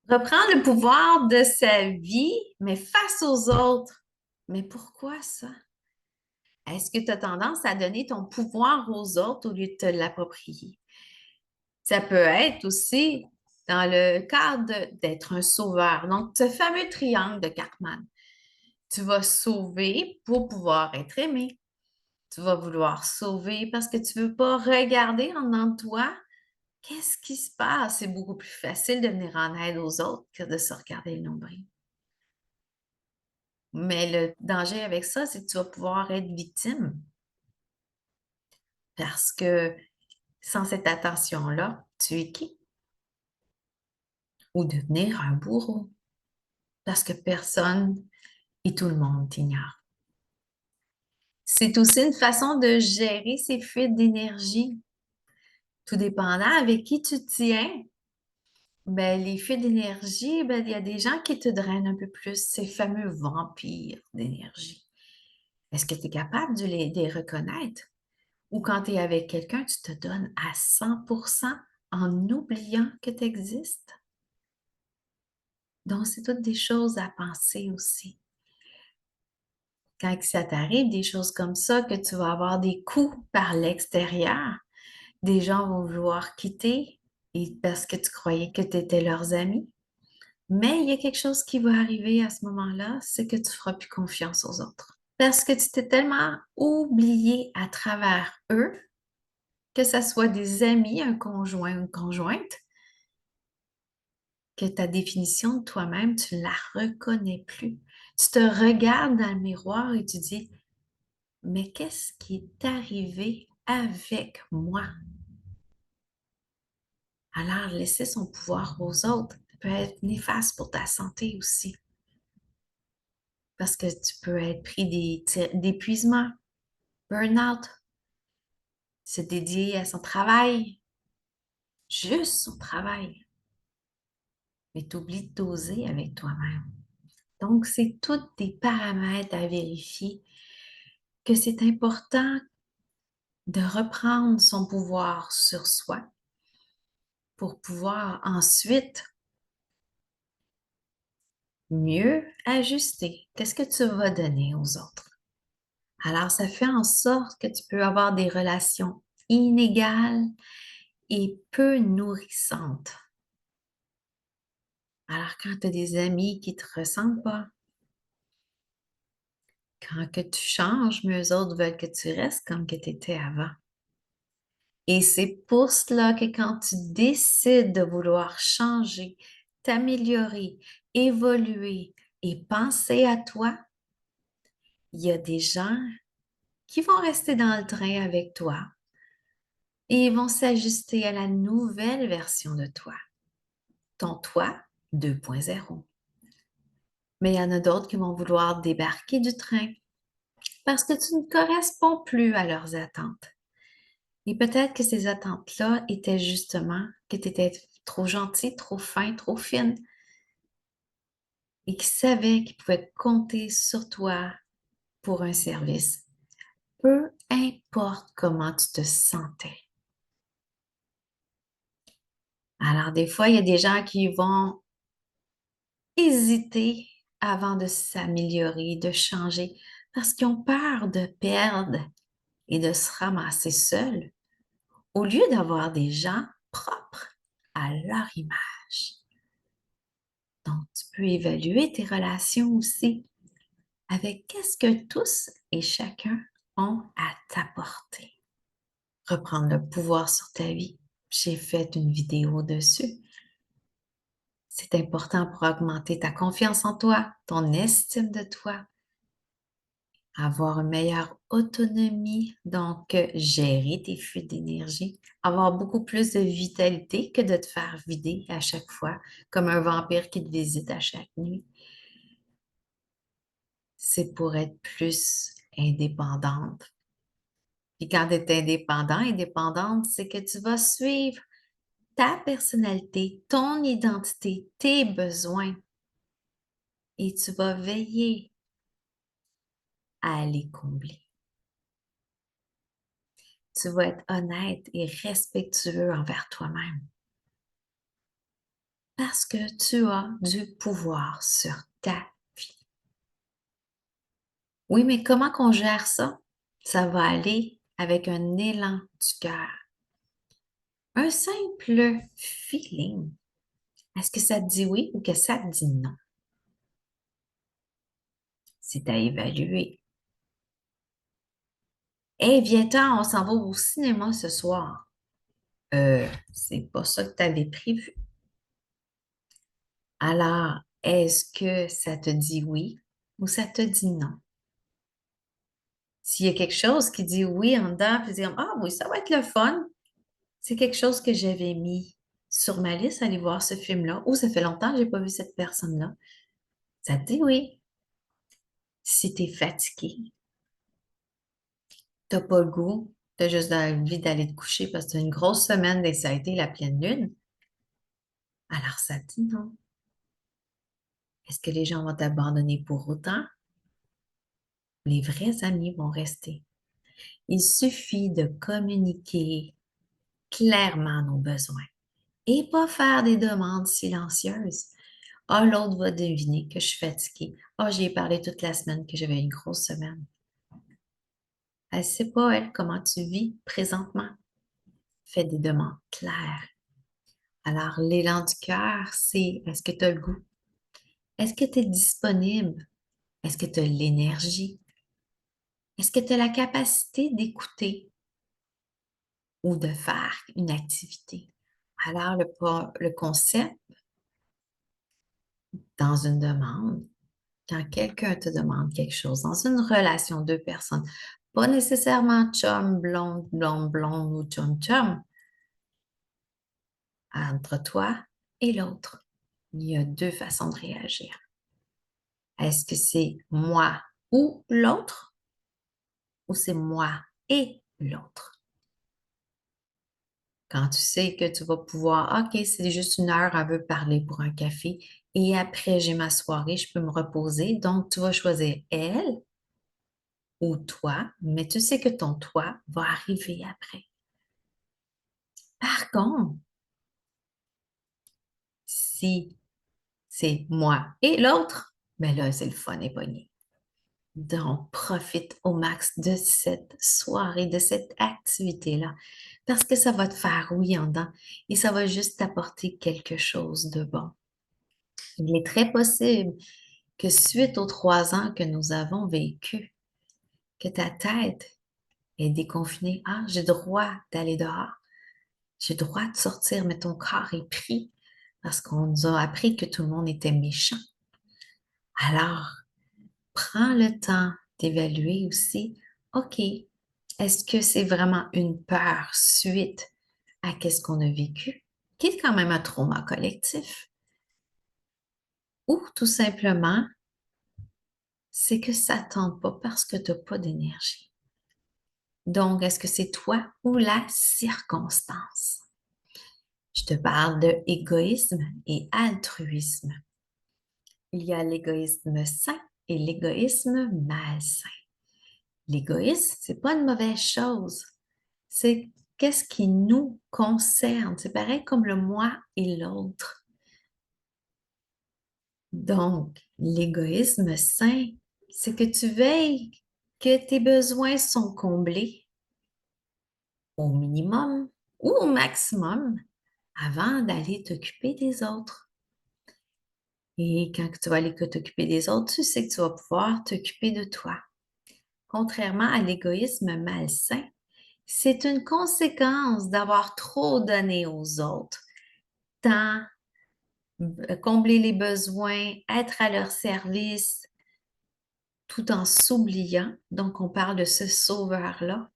Reprendre le pouvoir de sa vie, mais face aux autres. Mais pourquoi ça? Est-ce que tu as tendance à donner ton pouvoir aux autres au lieu de te l'approprier? Ça peut être aussi dans le cadre d'être un sauveur. Donc, ce fameux triangle de Cartman. Tu vas sauver pour pouvoir être aimé. Tu vas vouloir sauver parce que tu ne veux pas regarder en dedans de toi. Qu'est-ce qui se passe? C'est beaucoup plus facile de venir en aide aux autres que de se regarder le nombril. Mais le danger avec ça, c'est que tu vas pouvoir être victime parce que sans cette attention-là, tu es qui? Ou devenir un bourreau parce que personne et tout le monde t'ignore. C'est aussi une façon de gérer ces fuites d'énergie. Tout dépendant avec qui tu tiens, ben, les fuites d'énergie, ben, il y a des gens qui te drainent un peu plus, ces fameux vampires d'énergie. Est-ce que tu es capable de les reconnaître? Ou quand tu es avec quelqu'un, tu te donnes à 100% en oubliant que tu existes. Donc, c'est toutes des choses à penser aussi. Quand ça t'arrive, des choses comme ça, que tu vas avoir des coups par l'extérieur, des gens vont vouloir quitter parce que tu croyais que tu étais leurs amis. Mais il y a quelque chose qui va arriver à ce moment-là, c'est que tu ne feras plus confiance aux autres. Parce que tu t'es tellement oublié à travers eux, que ce soit des amis, un conjoint ou une conjointe, que ta définition de toi-même, tu ne la reconnais plus. Tu te regardes dans le miroir et tu dis, mais qu'est-ce qui est arrivé avec moi? Alors, laisser son pouvoir aux autres peut être néfaste pour ta santé aussi, parce que tu peux être pris d'épuisement, burn-out, se dédier à son travail, juste son travail, mais tu oublies de doser avec toi-même. Donc, c'est tous des paramètres à vérifier, que c'est important de reprendre son pouvoir sur soi pour pouvoir ensuite mieux ajuster. Qu'est-ce que tu vas donner aux autres? Alors, ça fait en sorte que tu peux avoir des relations inégales et peu nourrissantes. Alors, quand tu as des amis qui ne te ressemblent pas, quand que tu changes, mais eux autres veulent que tu restes comme que tu étais avant. Et c'est pour cela que quand tu décides de vouloir changer, t'améliorer, évoluer et penser à toi, il y a des gens qui vont rester dans le train avec toi et ils vont s'ajuster à la nouvelle version de toi, ton toi 2.0. Mais il y en a d'autres qui vont vouloir débarquer du train parce que tu ne corresponds plus à leurs attentes. Et peut-être que ces attentes-là étaient justement que tu étais trop gentil, trop fin, trop fine et qui savaient qu'ils pouvaient compter sur toi pour un service, peu importe comment tu te sentais. Alors, des fois, il y a des gens qui vont hésiter avant de s'améliorer, de changer, parce qu'ils ont peur de perdre et de se ramasser seuls, au lieu d'avoir des gens propres à leur image. Donc, tu peux évaluer tes relations aussi avec qu'est-ce que tous et chacun ont à t'apporter. Reprendre le pouvoir sur ta vie. J'ai fait une vidéo dessus. C'est important pour augmenter ta confiance en toi, ton estime de toi, avoir une meilleure autonomie, donc gérer tes fuites d'énergie, avoir beaucoup plus de vitalité que de te faire vider à chaque fois, comme un vampire qui te visite à chaque nuit. C'est pour être plus indépendante. Puis quand tu es indépendant, indépendante, c'est que tu vas suivre ta personnalité, ton identité, tes besoins et tu vas veiller à les combler. Tu vas être honnête et respectueux envers toi-même. parce que tu as du pouvoir sur ta vie. Oui, mais comment qu'on gère ça? Ça va aller avec un élan du cœur. Un simple feeling. Est-ce que ça te dit oui ou que ça te dit non? C'est à évaluer. Hey, viens-t'en, on s'en va au cinéma ce soir. C'est pas ça que tu avais prévu. Alors, est-ce que ça te dit oui ou ça te dit non? S'il y a quelque chose qui dit oui en dedans, puis dire, ah oui, ça va être le fun, c'est quelque chose que j'avais mis sur ma liste, aller voir ce film-là, ou ça fait longtemps que j'ai pas vu cette personne-là. Ça te dit oui. Si tu es fatigué, t'as pas le goût, tu as juste envie d'aller te coucher parce que tu as une grosse semaine et ça a été la pleine lune, alors ça te dit non. Est-ce que les gens vont t'abandonner pour autant? Les vrais amis vont rester. Il suffit de communiquer clairement nos besoins et pas faire des demandes silencieuses. Ah, l'autre va deviner que je suis fatiguée. Ah, j'y ai parlé toute la semaine que j'avais une grosse semaine. Elle ne sait pas, elle, comment tu vis présentement. Fais des demandes claires. Alors, l'élan du cœur, c'est est-ce que tu as le goût? Est-ce que tu es disponible? Est-ce que tu as l'énergie? Est-ce que tu as la capacité d'écouter ou de faire une activité? Alors, le concept dans une demande, quand quelqu'un te demande quelque chose, dans une relation, deux personnes, pas nécessairement chum, blonde, blonde, blonde ou chum, chum, entre toi et l'autre, il y a deux façons de réagir. Est-ce que c'est moi ou l'autre ou c'est moi et l'autre? Quand tu sais que tu vas pouvoir, OK, c'est juste une heure, elle veut parler pour un café et après j'ai ma soirée, je peux me reposer. Donc, tu vas choisir elle ou toi, mais tu sais que ton toi va arriver après. Par contre, si c'est moi et l'autre, ben là, c'est le fun et pogné. Donc, profite au max de cette soirée, de cette activité-là, parce que ça va te faire oui en dedans et ça va juste t'apporter quelque chose de bon. Il est très possible que suite aux 3 ans que nous avons vécu, que ta tête est déconfinée. Ah, j'ai droit d'aller dehors. J'ai droit de sortir, mais ton corps est pris parce qu'on nous a appris que tout le monde était méchant. Alors, prends le temps d'évaluer aussi, OK, est-ce que c'est vraiment une peur suite à qu'est-ce qu'on a vécu, qui est quand même un trauma collectif, ou tout simplement, c'est que ça ne tente pas parce que tu n'as pas d'énergie. Donc, est-ce que c'est toi ou la circonstance? Je te parle de égoïsme et altruisme. Il y a l'égoïsme sain et l'égoïsme malsain. L'égoïsme, c'est pas une mauvaise chose. C'est qu'est-ce qui nous concerne. C'est pareil comme le moi et l'autre. Donc, l'égoïsme sain, c'est que tu veilles que tes besoins sont comblés au minimum ou au maximum avant d'aller t'occuper des autres. Et quand tu vas aller t'occuper des autres, tu sais que tu vas pouvoir t'occuper de toi. Contrairement à l'égoïsme malsain, c'est une conséquence d'avoir trop donné aux autres. Tant combler les besoins, être à leur service, tout en s'oubliant. Donc, on parle de ce sauveur-là.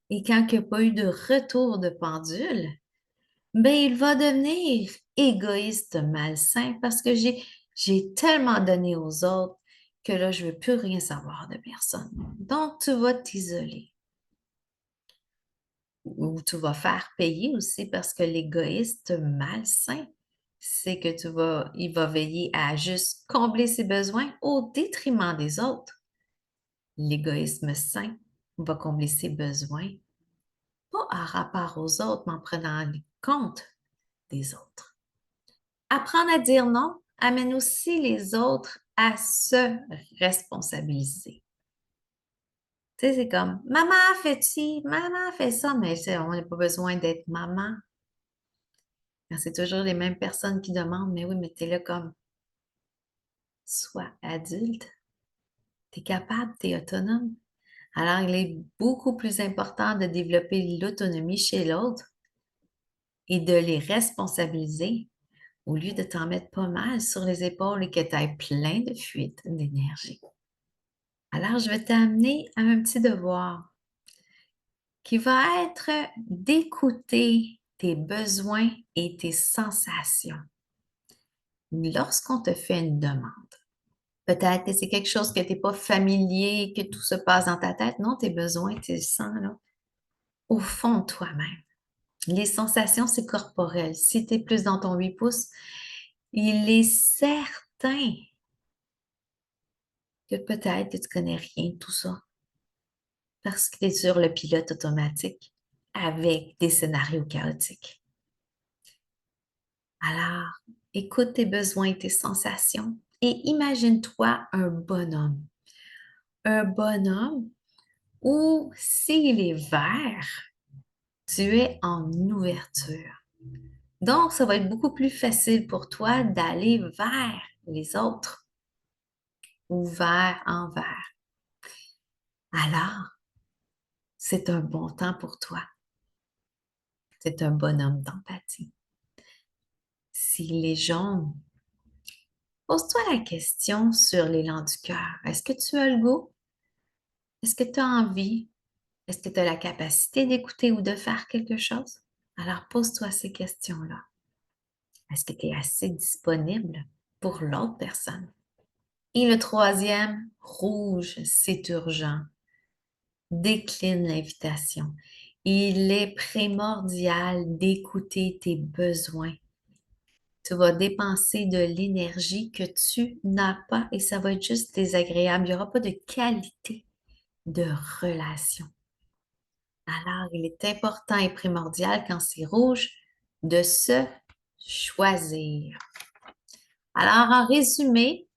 Et quand il n'y a pas eu de retour de pendule, ben, il va devenir égoïste malsain parce que j'ai tellement donné aux autres que là, je ne veux plus rien savoir de personne. Donc, tu vas t'isoler. Ou tu vas faire payer aussi parce que l'égoïste malsain, c'est que il va veiller à juste combler ses besoins au détriment des autres. L'égoïsme sain va combler ses besoins, pas en rapport aux autres, mais en prenant compte des autres. Apprendre à dire non amène aussi les autres à se responsabiliser. Tu sais, c'est comme maman fait ci, maman fait ça, mais on n'a pas besoin d'être maman. Quand c'est toujours les mêmes personnes qui demandent, mais oui, mais t'es là comme sois adulte, t'es capable, t'es autonome. Alors, il est beaucoup plus important de développer l'autonomie chez l'autre et de les responsabiliser au lieu de t'en mettre pas mal sur les épaules et que tu aies plein de fuites d'énergie. Alors, je vais t'amener à un petit devoir qui va être d'écouter tes besoins et tes sensations lorsqu'on te fait une demande. Peut-être que c'est quelque chose que tu n'es pas familier, que tout se passe dans ta tête. Non, tes besoins, tu les sens là, au fond de toi-même. Les sensations, c'est corporel. Si tu es plus dans ton 8 pouces, il est certain que peut-être que tu connais rien de tout ça parce que tu es sur le pilote automatique avec des scénarios chaotiques. Alors, écoute tes besoins et tes sensations et imagine-toi un bonhomme. Un bonhomme où s'il est vert, tu es en ouverture. Donc, ça va être beaucoup plus facile pour toi d'aller vers les autres ou vers envers. Alors, c'est un bon temps pour toi. C'est un bonhomme d'empathie. S'il est jaune, pose-toi la question sur l'élan du cœur. Est-ce que tu as le goût? Est-ce que tu as envie? Est-ce que tu as la capacité d'écouter ou de faire quelque chose? Alors, pose-toi ces questions-là. Est-ce que tu es assez disponible pour l'autre personne? Et le troisième, rouge, c'est urgent. Décline l'invitation. Il est primordial d'écouter tes besoins. Tu vas dépenser de l'énergie que tu n'as pas et ça va être juste désagréable. Il n'y aura pas de qualité de relation. Alors, il est important et primordial quand c'est rouge de se choisir. Alors, en résumé,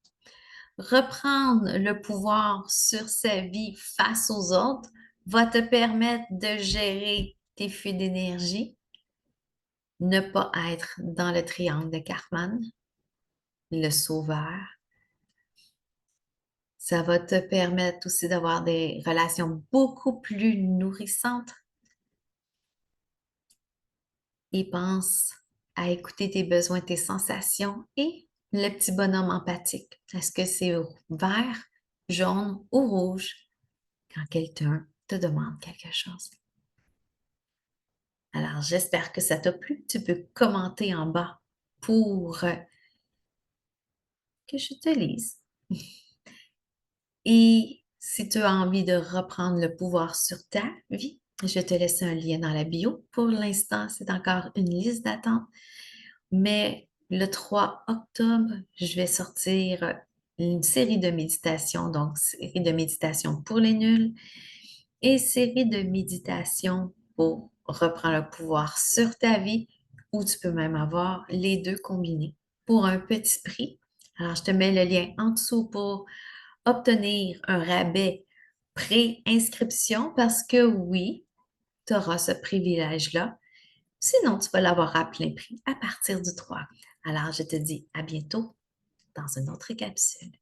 reprendre le pouvoir sur sa vie face aux autres va te permettre de gérer tes fuites d'énergie, ne pas être dans le triangle de Karman, le sauveur. Ça va te permettre aussi d'avoir des relations beaucoup plus nourrissantes. Et pense à écouter tes besoins, tes sensations et le petit bonhomme empathique. Est-ce que c'est vert, jaune ou rouge quand quelqu'un te demande quelque chose? Alors, j'espère que ça t'a plu. Tu peux commenter en bas pour que je te lise. Et si tu as envie de reprendre le pouvoir sur ta vie, je te laisse un lien dans la bio. Pour l'instant, c'est encore une liste d'attente, mais le 3 octobre, je vais sortir une série de méditations, donc série de méditations pour les nuls et série de méditations pour reprendre le pouvoir sur ta vie, où tu peux même avoir les deux combinés pour un petit prix. Alors, je te mets le lien en dessous pour obtenir un rabais pré-inscription parce que oui, tu auras ce privilège-là. Sinon, tu vas l'avoir à plein prix à partir du 3. Alors, je te dis à bientôt dans une autre capsule.